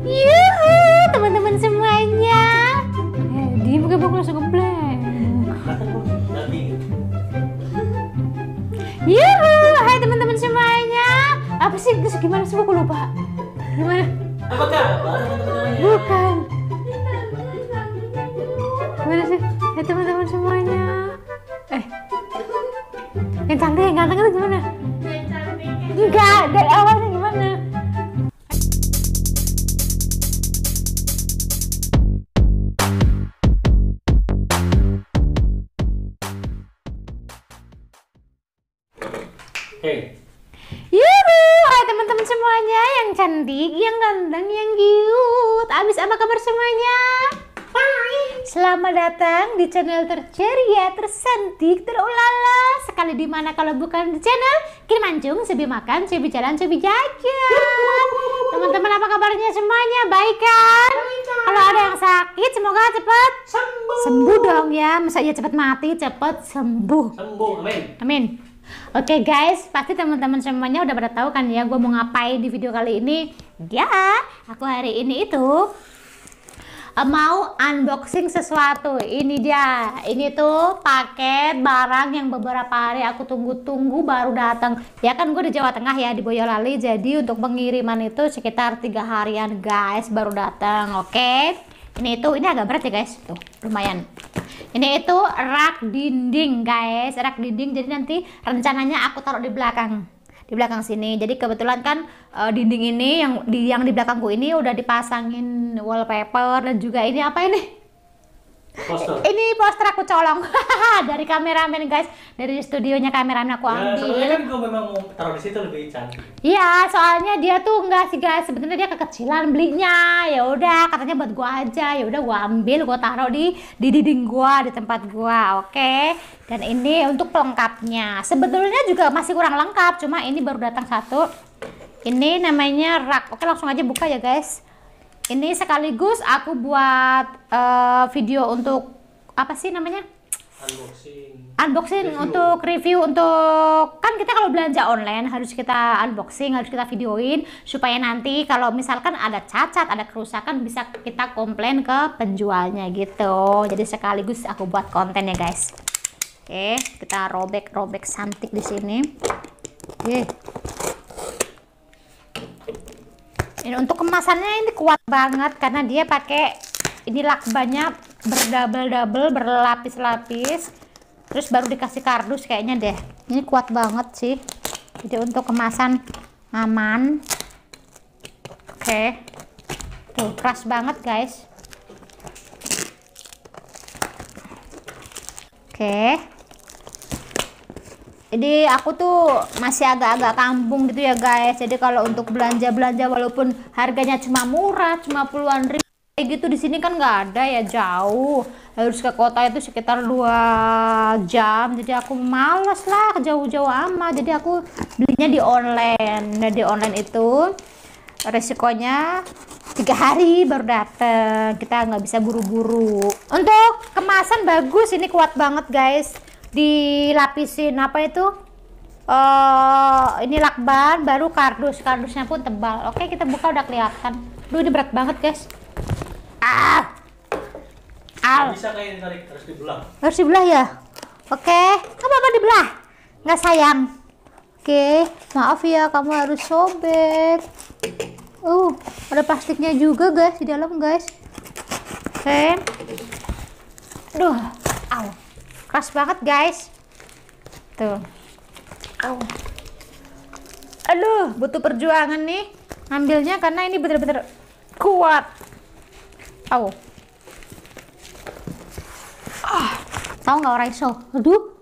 Yuhu, teman-teman semuanya. Dia bukan aku langsung ngeblank. Yuhu, hai teman-teman semuanya. Apa sih? Terus gimana sih? Aku lupa. Gimana? Apa kabar teman-teman? Bukan. Gimana sih? Hai teman-teman semuanya. Yang cantik, yang ganteng itu gimana? Enggak, dari awalnya gimana? Hey. Yuhu, hai teman-teman semuanya yang cantik, yang ganteng, yang cute. Abis apa kabar semuanya? Selamat datang di channel terceria, tercantik, terulala sekali di mana kalau bukan di channel Kini Sebi Makan, Sebi Jalan, Sebi Jajan. Teman-teman apa kabarnya semuanya? Baik kan? Kalau ada yang sakit semoga cepat sembuh dong ya. Masa ya cepat mati, cepat sembuh. Amin. Amin. Oke guys, pasti teman-teman semuanya udah pada tahu kan ya gue mau ngapain di video kali ini. Ya, aku hari ini itu mau unboxing sesuatu. Ini dia, ini tuh paket barang yang beberapa hari aku tunggu-tunggu baru datang. Ya kan gue di Jawa Tengah ya, di Boyolali. Jadi untuk pengiriman itu sekitar 3 harian guys baru datang. Oke, ini agak berat ya guys, tuh lumayan. Ini itu rak dinding guys, rak dinding. Jadi nanti rencananya aku taruh di belakang sini. Jadi kebetulan kan dinding ini yang di belakangku ini udah dipasangin wallpaper dan juga ini apa ini? Poster. Ini poster aku colong dari kameramen guys, dari studionya kameramen aku Ya, ambil. sebenarnya kan gue memang mau taruh di situ lebih cantik. Iya, soalnya dia tuh enggak sih guys, sebenarnya dia kekecilan belinya. Ya udah, katanya buat gua aja. Ya udah gua ambil, gua taruh di dinding gua, di tempat gua. Oke. Dan ini untuk pelengkapnya. Sebetulnya juga masih kurang lengkap, cuma ini baru datang satu. Ini namanya rak. Oke, langsung aja buka ya guys. Ini sekaligus aku buat video untuk apa sih namanya? Unboxing Review. untuk review, untuk kan kita kalau belanja online harus kita unboxing, harus kita videoin supaya nanti kalau misalkan ada cacat, ada kerusakan bisa kita komplain ke penjualnya gitu. Jadi sekaligus aku buat konten ya guys. Oke, kita robek cantik di sini. Oke. Ini untuk kemasannya ini kuat banget karena dia pakai ini lakbannya berdouble-double, berlapis-lapis. Terus baru dikasih kardus kayaknya deh. Ini kuat banget sih. Jadi untuk kemasan aman. Oke. Tuh, keras banget guys. Oke. Jadi aku tuh masih agak-agak kampung gitu ya guys. Jadi kalau untuk belanja-belanja walaupun harganya cuma murah, cuma puluhan ribu kayak gitu, di sini kan nggak ada ya, jauh. Harus ke kota itu sekitar 2 jam. Jadi aku males lah jauh-jauh amat. Jadi aku belinya di online. Nah di online itu resikonya 3 hari baru datang. Kita nggak bisa buru-buru. Untuk kemasan bagus, ini kuat banget guys. Dilapisin apa itu ini lakban, baru kardusnya pun tebal. Oke, kita buka udah kelihatan. Duh, ini berat banget guys. Bisa kayak tarik, harus dibelah. Harus dibelah ya. Oke, kamu apa dibelah nggak sayang? Oke, maaf ya, kamu harus sobek. Ada plastiknya juga guys di dalam guys. Oke. Aduh, keras banget guys. Tuh. Aduh, butuh perjuangan nih ngambilnya karena ini bener-bener kuat. Tahu nggak orang iso? Aduh,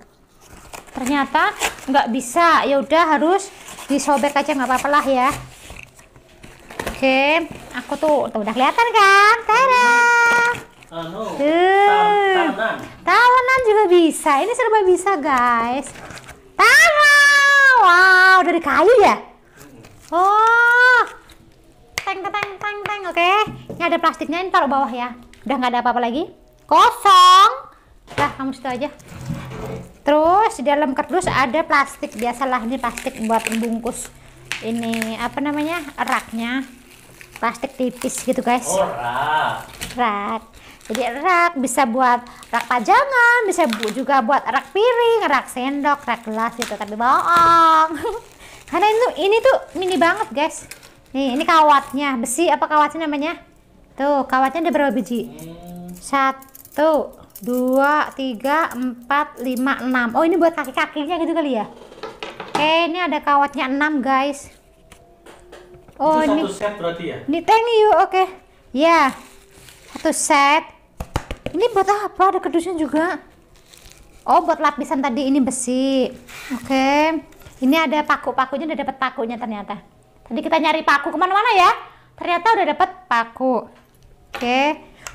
ternyata nggak bisa. Ya udah, harus disobek aja, nggak apa-apa lah ya. Oke, aku tuh udah kelihatan kan? Tada! Tawanan juga bisa. Ini serba bisa guys. Wow, dari kayu ya? Oh, teng. Oke, ini ada plastiknya, ini taruh bawah ya. Udah nggak ada apa-apa lagi, kosong. Dah, kamu situ aja. Terus di dalam kardus ada plastik, biasalah ini plastik buat membungkus ini apa namanya, raknya plastik tipis gitu guys. Oh, Rak. Jadi rak bisa buat rak pajangan, bisa juga buat rak piring, rak sendok, rak gelas gitu. Tapi bohong. Karena ini tuh mini banget guys. Nih, ini kawatnya, besi apa kawatnya namanya? Tuh, kawatnya ada berapa biji? 1, 2, 3, 4, 5, 6. Oh, ini buat kaki-kakinya gitu kali ya. Oke, ini ada kawatnya 6 guys. Oh, itu ini satu set berarti ya? ini thank you. Oke. Ya. 1 set. Ini buat apa? Ada kedusnya juga. Oh, buat lapisan tadi ini besi. Oke. Ini ada paku-pakunya, udah dapat pakunya ternyata. Tadi kita nyari paku kemana-mana ya. Ternyata udah dapat paku. Oke.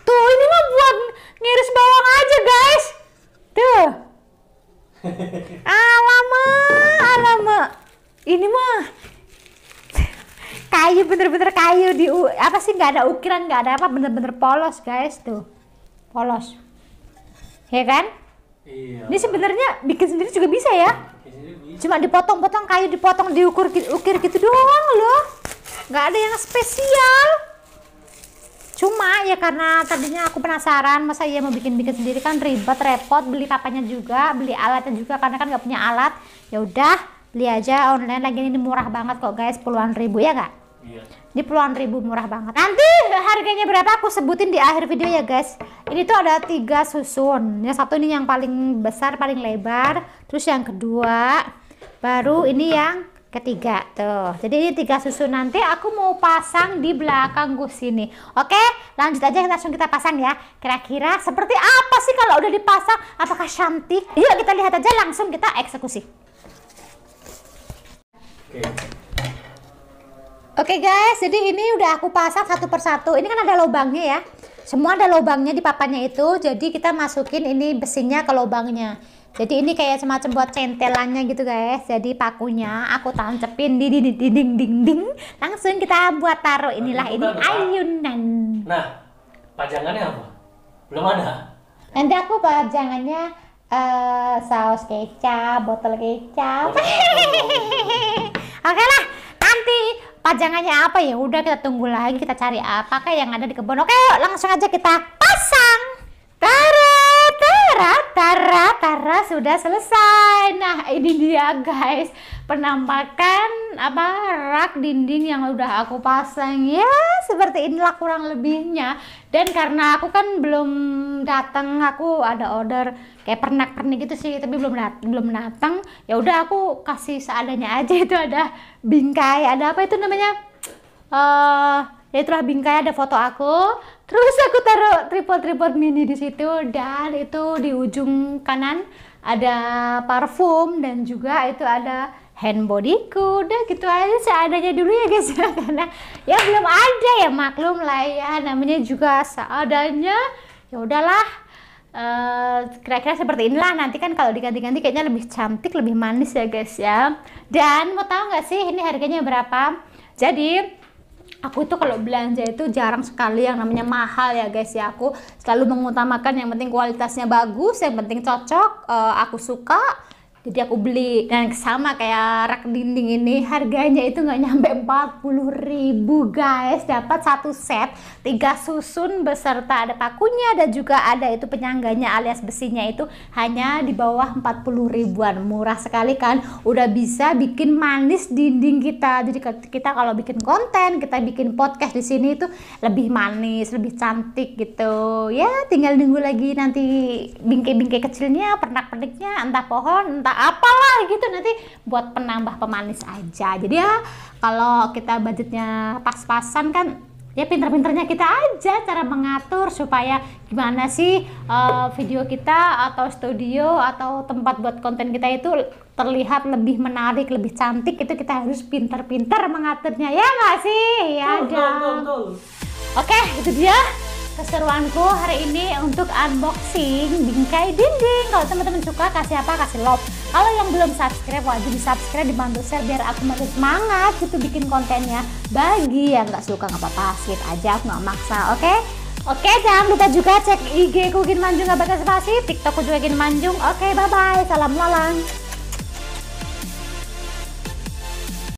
Tuh, ini mah buat ngiris bawang aja guys. Tuh. Alamak. Ini mah kayu, bener-bener kayu apa sih, nggak ada ukiran, nggak ada apa, bener-bener polos guys. Tuh, polos ya kan. Iya. Ini sebenarnya bikin sendiri juga bisa ya, cuma dipotong-potong kayu, dipotong, ukir gitu doang loh, nggak ada yang spesial. Cuma ya karena tadinya aku penasaran, masa iya mau bikin sendiri, kan ribet, repot, beli kapanya juga, beli alatnya juga, karena kan nggak punya alat. Ya udah, beli aja online. Lagi ini murah banget kok guys, puluhan ribu ya kak. Iya. Ini puluhan ribu, murah banget. Nanti harganya berapa aku sebutin di akhir video ya guys. Ini tuh ada 3 susun. Yang satu ini yang paling besar, paling lebar. Terus yang kedua, baru ini yang ketiga tuh. Jadi ini 3 susun. Nanti aku mau pasang di belakang gus sini. Oke, lanjut aja, langsung kita pasang ya. Kira-kira seperti apa sih kalau udah dipasang? Apakah cantik? Yuk kita lihat aja, langsung kita eksekusi. Oke guys, jadi ini udah aku pasang satu persatu. Ini kan ada lubangnya ya. Semua ada lubangnya di papannya itu. Jadi kita masukin ini besinya ke lubangnya. Jadi ini kayak semacam buat centelannya gitu guys. Jadi pakunya aku tancepin di dinding. Langsung kita buat taruh. Inilah ini ayunan. Nah, pajangannya apa? Belum ada. Nanti aku pajangannya saus kecap, botol kecap. Oke lah, nanti pajangannya apa ya udah kita tunggu lagi, kita cari apa kayak yang ada di kebun. Oke, yuk, langsung aja kita pasang. Tara, sudah selesai. Nah, ini dia guys, penampakan rak dinding yang udah aku pasang ya. Seperti inilah kurang lebihnya. Dan karena aku kan belum datang, aku ada order kayak pernak-pernik gitu sih, tapi belum datang. Ya udah aku kasih seadanya aja. Itu ada bingkai, ada apa itu namanya? Ya itulah bingkai, ada foto aku. Terus aku taruh tripod mini di situ, dan itu di ujung kanan ada parfum, dan juga itu ada hand bodyku. Udah gitu aja seadanya dulu ya guys, karena ya belum ada, ya maklum lah ya, namanya juga seadanya. Ya udahlah, kira-kira seperti inilah. Nanti kan kalau diganti-ganti kayaknya lebih cantik, lebih manis ya guys ya. Dan mau tahu nggak sih ini harganya berapa? Jadi aku itu kalau belanja itu jarang sekali yang namanya mahal ya guys ya. Aku selalu mengutamakan yang penting kualitasnya bagus, yang penting cocok, aku suka, jadi aku beli. Dan sama kayak rak dinding ini, harganya itu nggak nyampe 40.000 guys. Dapat 1 set 3 susun beserta ada pakunya, dan juga ada itu penyangganya alias besinya, itu hanya di bawah 40 ribuan. Murah sekali kan, udah bisa bikin manis dinding kita. Jadi kita kalau bikin konten, kita bikin podcast di sini itu lebih manis, lebih cantik gitu ya. Tinggal nunggu lagi nanti bingkai-bingkai kecilnya, pernak-perniknya, entah pohon entah apalah gitu, nanti buat penambah pemanis aja. Jadi ya kalau kita budgetnya pas-pasan kan, ya pinter-pinternya kita aja cara mengatur supaya gimana sih video kita atau studio atau tempat buat konten kita itu terlihat lebih menarik, lebih cantik. Itu kita harus pinter-pinter mengaturnya, ya nggak sih? Ya dong. Oke, itu dia keseruanku hari ini untuk unboxing bingkai dinding. Kalau teman-teman suka, kasih apa? Kasih love. Kalau yang belum subscribe, wajib di subscribe, dibantu share biar aku makin semangat gitu bikin kontennya. Bagi yang nggak suka nggak apa-apa, skip aja, aku nggak maksa. Oke, jangan lupa juga cek IG ku Gin Manjung, nggak pakai spasi, TikTok ku juga Gin Manjung. Oke, bye bye, salam lalang.